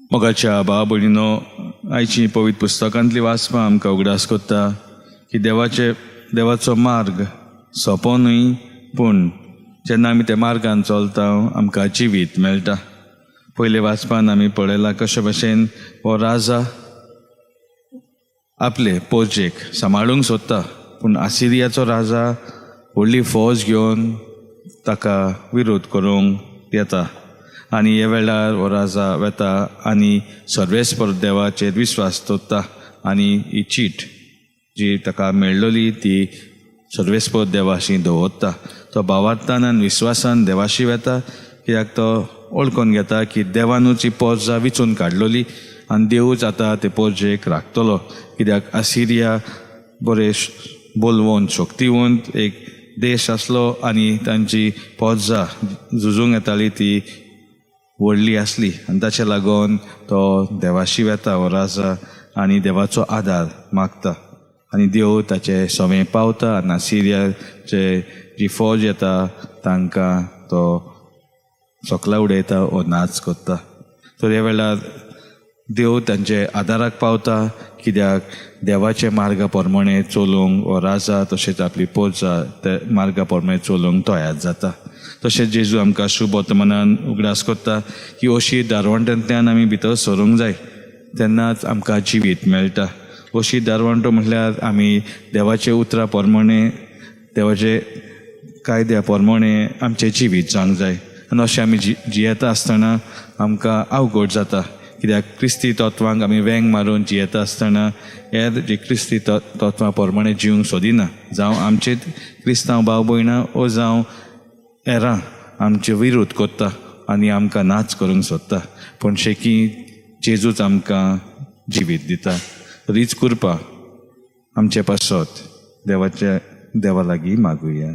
मोगाच्या भाव भयणीनो, आयची पवित्र पुस्तकांतली वाचपां आमकां उगडास कोत्ता की देवाचो मार्ग सोंपो न्हय, पूण जेन्ना आमी त्या मार्गान चलता आमकां जिवीत मेळटा. पयले वाचपान आमी पळयलां कशे भशेन हो राजा आपले पोरजेक सांबाळूंक सोदता, पूण आसिरियाचो राजा व्हडली फौज घेवन ताका विरोध करूंक येता. आनी हे वेळार हो राजा वेता आनी सर्वेस्पर देवाचेर विस्वास दवरता आनी ही चीट जी ताका मेळ्ळली ती सर्वेस्पर देवाशी दवरता. तो भावार्थान आनी विस्वासान देवाशी वेता, कित्याक तो ओळखून घेता की देवानूच ही पोरजां विचून काडलोली आनी देवूच आतां ते पोरजेक राखतलो. कित्याक आसिरिया बरे बोलवंत शक्तिवंत एक देश आसलो आनी तांची पोरजां झुजूंक येताली ती व्हडली आसली, आनी ताचे लागून तो देवाशी वेता हो राजा आनी देवाचो आदार मागता. आनी देव ताचे सवें पावता आनी आसिरियाचे जी फौज येता तांकां तो सोकला उडयता हो नाच करता. तर ह्या वेळार देव तांचे आदाराक पावता, कित्याक देवाचे मार्गा प्रमाणे चलूंक हो राजा तशेंच आपली पोरजां ते मार्गा प्रमाणे चलूंक तयार जाता. तशेंच जेजू आमकां शुभ वर्तमानान उगडास करता की अशी दारवंटांतल्यान आमी भितर सरूंक जाय, तेन्नाच आमकां जिवीत मेळटा. अशी दारवंटो म्हटल्यार आमी देवाचे उतरां प्रमाणे देवाचे कायद्या प्रमाणे आमचें जिवीत जावंक जाय. आनी अशें आमी जियेता आसतना आमकां अवघड जाता, कित्याक क्रिस्ती तत्वांक आमी वेंग मारून जियेता आसतना हेर जी क्रिस्ती तत्वां प्रमाणे जिवंक सोदिना. जावं आमचे क्रिस्तांव भाव भयणां वो जावं हेरां आमचे विरोध करता आनी आमकां नाच करूंक सोदता, पूण शेकी जेजूच आमकां जिवीत दिता. रीच कृपा आमचे पासत देवा लागीं मागुया.